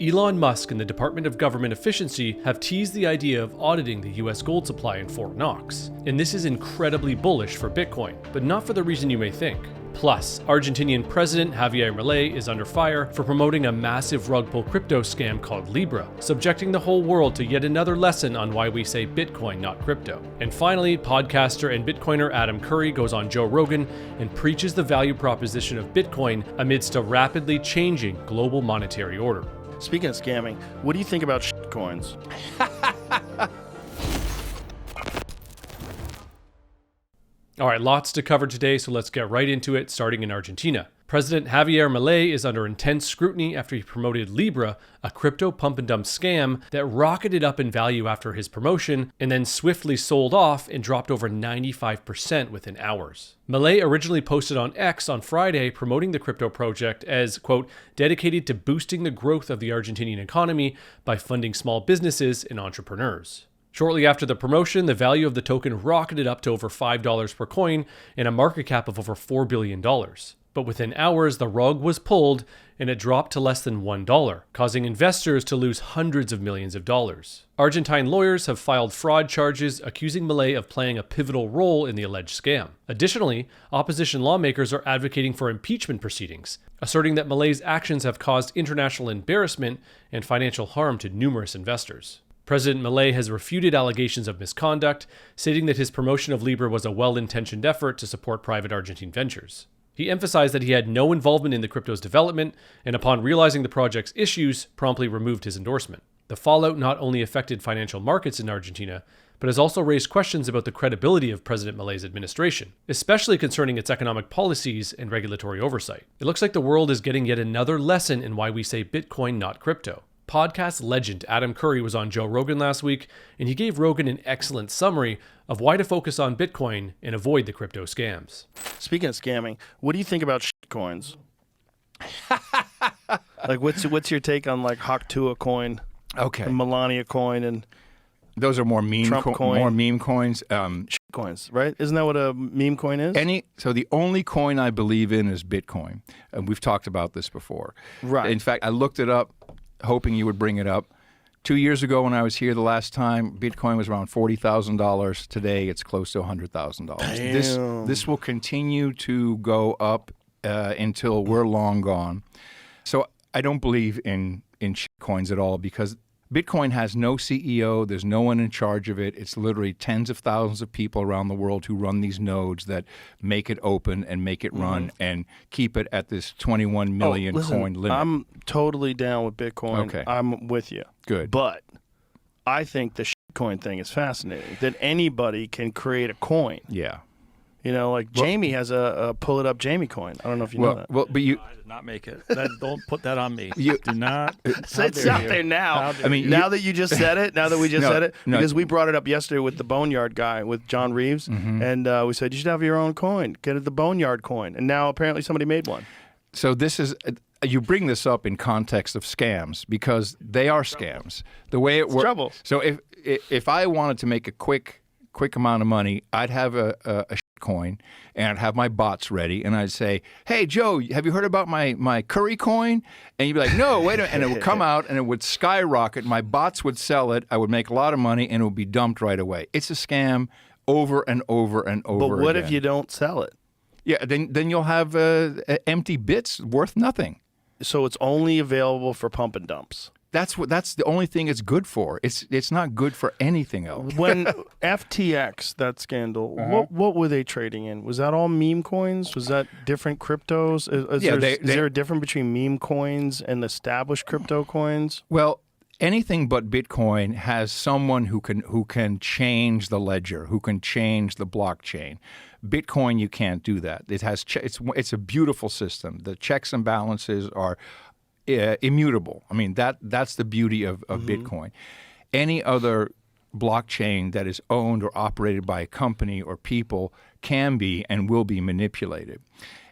Elon Musk and the Department of Government Efficiency have teased the idea of auditing the U.S. gold supply in Fort Knox. And this is incredibly bullish for Bitcoin, but not for the reason you may think. Plus, Argentinian President Javier Milei is under fire for promoting a massive rug pull crypto scam called LIBRA, subjecting the whole world to yet another lesson on why we say Bitcoin, not crypto. And finally, podcaster and Bitcoiner Adam Curry goes on Joe Rogan and preaches the value proposition of Bitcoin amidst a rapidly changing global monetary order. Speaking of scamming, what do you think about shitcoins? All right, lots to cover today, so let's get right into it, starting in Argentina. President Javier Milei is under intense scrutiny after he promoted LIBRA, a crypto pump and dump scam that rocketed up in value after his promotion and then swiftly sold off and dropped over 95% within hours. Milei originally posted on X on Friday promoting the crypto project as, quote, dedicated to boosting the growth of the Argentinian economy by funding small businesses and entrepreneurs. Shortly after the promotion, the value of the token rocketed up to over $5 per coin and a market cap of over $4 billion. But within hours, the rug was pulled and it dropped to less than $1, causing investors to lose hundreds of millions of dollars. Argentine lawyers have filed fraud charges accusing Milei of playing a pivotal role in the alleged scam. Additionally, opposition lawmakers are advocating for impeachment proceedings, asserting that Milei's actions have caused international embarrassment and financial harm to numerous investors. President Milei has refuted allegations of misconduct, stating that his promotion of LIBRA was a well-intentioned effort to support private Argentine ventures. He emphasized that he had no involvement in the crypto's development, and upon realizing the project's issues, promptly removed his endorsement. The fallout not only affected financial markets in Argentina, but has also raised questions about the credibility of President Milei's administration, especially concerning its economic policies and regulatory oversight. It looks like the world is getting yet another lesson in why we say Bitcoin, not crypto. Podcast legend Adam Curry was on Joe Rogan last week, and he gave Rogan an excellent summary of why to focus on Bitcoin and avoid the crypto scams. Speaking of scamming, what do you think about shitcoins? Like, what's your take on like Haktua coin, and Melania coin, and those are more meme coin. More meme coins. Coins, right? Isn't that what a meme coin is? So the only coin I believe in is Bitcoin, and we've talked about this before. Right. In fact, I looked it up, hoping you would bring it up. 2 years ago when I was here the last time, Bitcoin was around $40,000. Today, it's close to $100,000. This will continue to go up until we're long gone. So I don't believe in coins at all because Bitcoin has no CEO. There's no one in charge of it. It's literally tens of thousands of people around the world who run these nodes that make it open and make it run and keep it at this 21 million coin limit. I'm totally down with Bitcoin. Okay. I'm with you. Good. But I think the coin thing is fascinating, that anybody can create a coin. Yeah. You know, like Jamie has a pull it up Jamie coin. I don't know if you know that. Well, but you... I did not make it. Don't put that on me. You do not. It's out there now. I mean, now that you just said it, No. because we brought it up yesterday with the Boneyard guy, with John Reeves, and we said, you should have your own coin. Get it the Boneyard coin. And now apparently somebody made one. So this is... You bring this up in context of scams because they are scams. The way it works. Trouble. So if I wanted to make a quick amount of money, I'd have a coin and I'd have my bots ready and I'd say, hey Joe, have you heard about my Curry coin? And you'd be like, no, wait a minute. And it would come out and it would skyrocket. My bots would sell it. I would make a lot of money and it would be dumped right away. It's a scam over and over and over But what again. if you don't sell it? Yeah, then you'll have empty bits worth nothing. So it's only available for pump and dumps. That's the only thing it's good for. It's not good for anything else. When FTX, that scandal, what were they trading in? Was that all meme coins? Was that different cryptos? Is there a difference between meme coins and established crypto coins? Well, anything but Bitcoin has someone who can change the ledger, who can change the blockchain. Bitcoin, you can't do that. It has it's a beautiful system. The checks and balances are immutable. I mean, that's the beauty of Bitcoin. Any other blockchain that is owned or operated by a company or people can be and will be manipulated.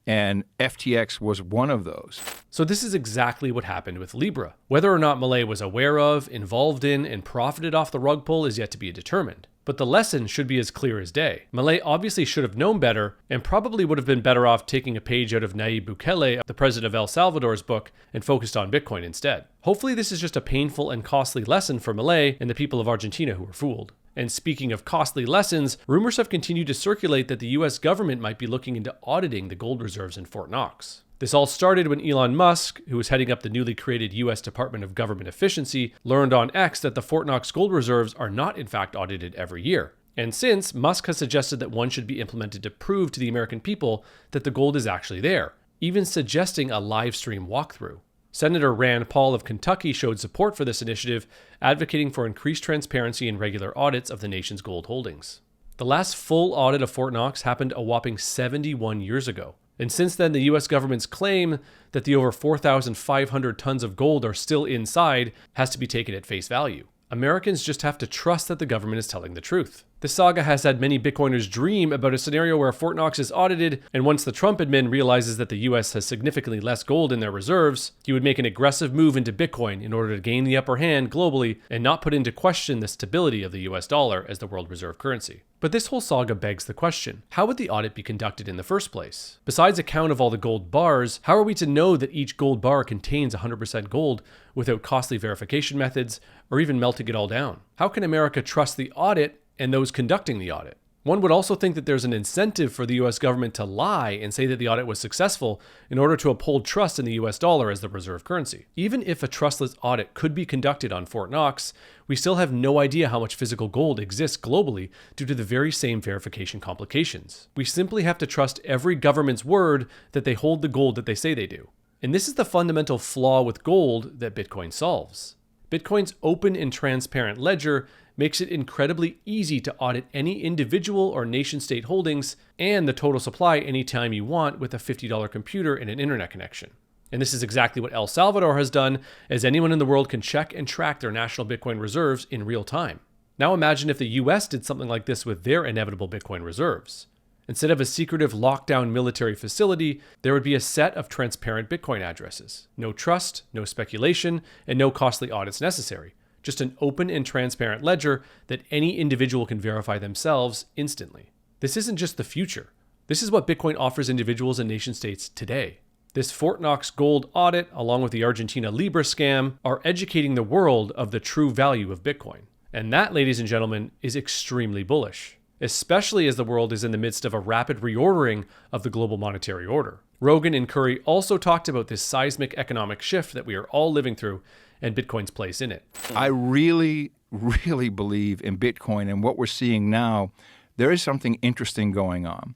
And FTX was one of those. So this is exactly what happened with LIBRA. Whether or not Milei was aware of, involved in, and profited off the rug pull is yet to be determined. But the lesson should be as clear as day. Milei obviously should have known better and probably would have been better off taking a page out of Nayib Bukele, the president of El Salvador's book, and focused on Bitcoin instead. Hopefully this is just a painful and costly lesson for Milei and the people of Argentina who were fooled. And speaking of costly lessons, rumors have continued to circulate that the US government might be looking into auditing the gold reserves in Fort Knox. This all started when Elon Musk, who was heading up the newly created U.S. Department of Government Efficiency, learned on X that the Fort Knox gold reserves are not in fact audited every year. And since, Musk has suggested that one should be implemented to prove to the American people that the gold is actually there, even suggesting a live stream walkthrough. Senator Rand Paul of Kentucky showed support for this initiative, advocating for increased transparency and regular audits of the nation's gold holdings. The last full audit of Fort Knox happened a whopping 71 years ago. And since then, the US government's claim that the over 4,500 tons of gold are still inside has to be taken at face value. Americans just have to trust that the government is telling the truth. This saga has had many Bitcoiners dream about a scenario where Fort Knox is audited, and once the Trump admin realizes that the US has significantly less gold in their reserves, he would make an aggressive move into Bitcoin in order to gain the upper hand globally and not put into question the stability of the US dollar as the world reserve currency. But this whole saga begs the question, how would the audit be conducted in the first place? Besides a count of all the gold bars, how are we to know that each gold bar contains 100% gold without costly verification methods or even melting it all down? How can America trust the audit and those conducting the audit? One would also think that there's an incentive for the US government to lie and say that the audit was successful in order to uphold trust in the US dollar as the reserve currency. Even if a trustless audit could be conducted on Fort Knox, we still have no idea how much physical gold exists globally due to the very same verification complications. We simply have to trust every government's word that they hold the gold that they say they do. And this is the fundamental flaw with gold that Bitcoin solves. Bitcoin's open and transparent ledger makes it incredibly easy to audit any individual or nation-state holdings and the total supply anytime you want with a $50 computer and an internet connection. And this is exactly what El Salvador has done, as anyone in the world can check and track their national Bitcoin reserves in real time. Now imagine if the US did something like this with their inevitable Bitcoin reserves. Instead of a secretive lockdown military facility, there would be a set of transparent Bitcoin addresses. No trust, no speculation, and no costly audits necessary. Just an open and transparent ledger that any individual can verify themselves instantly. This isn't just the future. This is what Bitcoin offers individuals and nation states today. This Fort Knox gold audit, along with the Argentina LIBRA scam, are educating the world of the true value of Bitcoin. And that, ladies and gentlemen, is extremely bullish, especially as the world is in the midst of a rapid reordering of the global monetary order. Rogan and Curry also talked about this seismic economic shift that we are all living through and Bitcoin's place in it. I really believe in Bitcoin, and what we're seeing now, there is something interesting going on.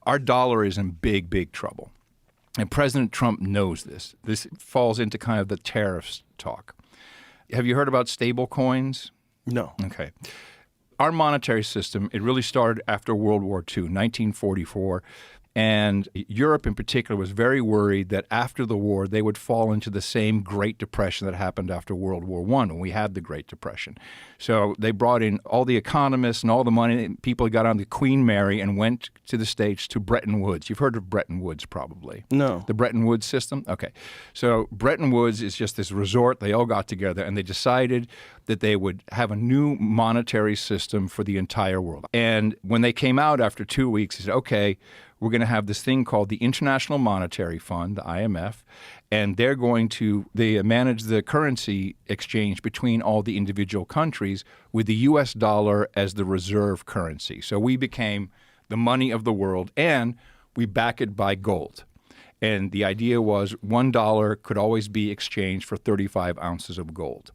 Our dollar is in big trouble. And President Trump knows this. This falls into kind of the tariffs talk. Have you heard about stable coins? No. Okay. Our monetary system, it really started after World War II, 1944. And Europe in particular was very worried that after the war, they would fall into the same Great Depression that happened after World War I when we had the Great Depression. So they brought in all the economists and all the money. People got on the Queen Mary and went to the States to Bretton Woods. You've heard of Bretton Woods probably. No. The Bretton Woods system? Okay. So Bretton Woods is just this resort. They all got together and they decided that they would have a new monetary system for the entire world. And when they came out after 2 weeks, they said, okay, we're going to have this thing called the International Monetary Fund, the IMF, and they manage the currency exchange between all the individual countries with the U.S. dollar as the reserve currency. So we became the money of the world, and we back it by gold. And the idea was $1 could always be exchanged for 35 ounces of gold.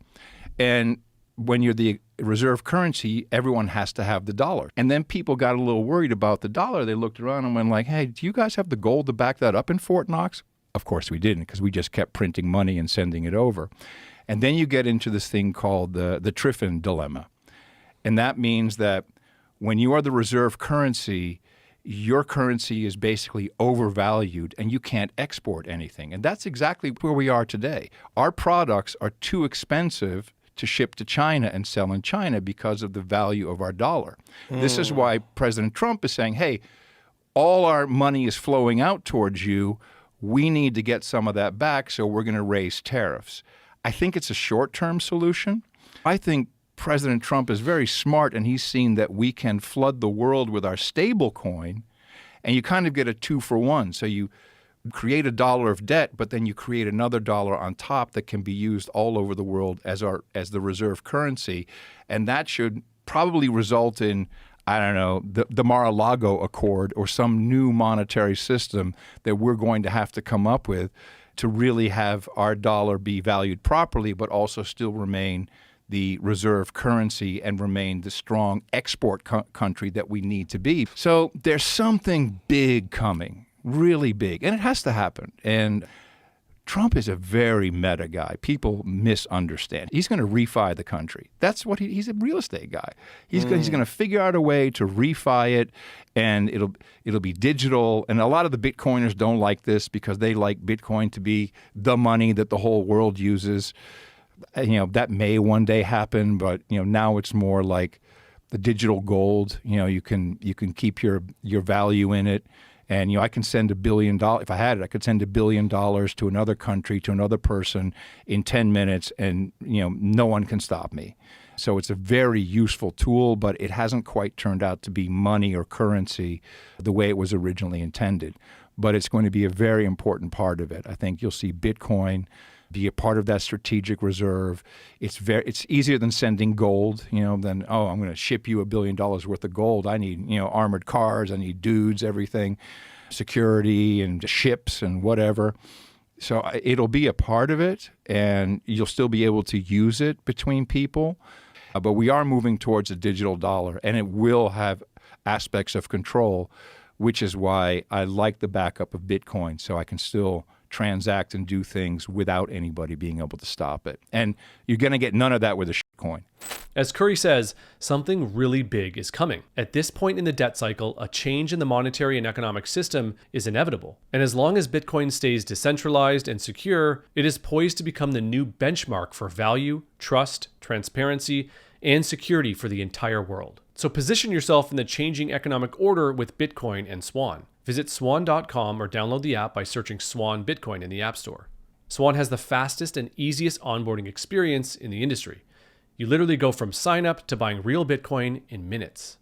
And when you're the reserve currency, everyone has to have the dollar. And then people got a little worried about the dollar. They looked around and went like, hey, do you guys have the gold to back that up in Fort Knox? Of course we didn't, because we just kept printing money and sending it over. And then you get into this thing called the Triffin dilemma. And that means that when you are the reserve currency, your currency is basically overvalued and you can't export anything. And that's exactly where we are today. Our products are too expensive to ship to China and sell in China because of the value of our dollar. This is why President Trump is saying, hey, all our money is flowing out towards you. We need to get some of that back, so we're going to raise tariffs. I think it's a short-term solution. I think President Trump is very smart, and he's seen that we can flood the world with our stable coin, and you kind of get a 2-for-1. So you create $1 of debt, but then you create another dollar on top that can be used all over the world as the reserve currency. And that should probably result in, I don't know, the Mar-a-Lago Accord or some new monetary system that we're going to have to come up with to really have our dollar be valued properly, but also still remain the reserve currency and remain the strong export country that we need to be. So there's something big coming, really big, and it has to happen. And Trump is a very meta guy. People misunderstand. He's going to refi the country. That's what he's a real estate guy. He's going to figure out a way to refi it, and it'll be digital. And a lot of the Bitcoiners don't like this because they like Bitcoin to be the money that the whole world uses. That may one day happen, but now it's more like the digital gold. You can keep your value in it. And I can send $1 billion, if I had it, I could send $1 billion to another country, to another person in 10 minutes, and no one can stop me. So it's a very useful tool, but it hasn't quite turned out to be money or currency the way it was originally intended. But it's going to be a very important part of it. I think you'll see Bitcoin be a part of that strategic reserve. It's easier than sending gold, than, I'm going to ship you $1 billion worth of gold. I need, armored cars, I need dudes, everything, security and ships and whatever. So it'll be a part of it, and you'll still be able to use it between people. But we are moving towards a digital dollar, and it will have aspects of control, which is why I like the backup of Bitcoin, so I can still transact and do things without anybody being able to stop it. And you're going to get none of that with a shitcoin. As Curry says, something really big is coming. At this point in the debt cycle, a change in the monetary and economic system is inevitable. And as long as Bitcoin stays decentralized and secure, it is poised to become the new benchmark for value, trust, transparency, and security for the entire world. So position yourself in the changing economic order with Bitcoin and Swan. Visit swan.com or download the app by searching Swan Bitcoin in the App Store. Swan has the fastest and easiest onboarding experience in the industry. You literally go from sign up to buying real Bitcoin in minutes.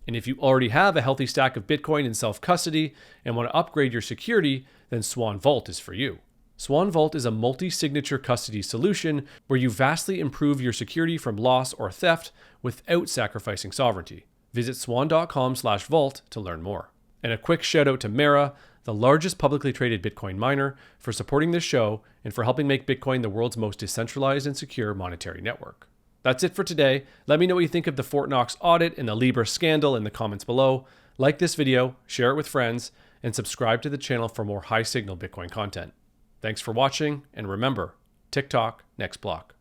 And if you already have a healthy stack of Bitcoin in self-custody and want to upgrade your security, then Swan Vault is for you. Swan Vault is a multi-signature custody solution where you vastly improve your security from loss or theft without sacrificing sovereignty. Visit swan.com/vault to learn more. And a quick shout out to Mara, the largest publicly traded Bitcoin miner, for supporting this show and for helping make Bitcoin the world's most decentralized and secure monetary network. That's it for today. Let me know what you think of the Fort Knox audit and the LIBRA scandal in the comments below. Like this video, share it with friends, and subscribe to the channel for more high signal Bitcoin content. Thanks for watching, and remember, TikTok next block.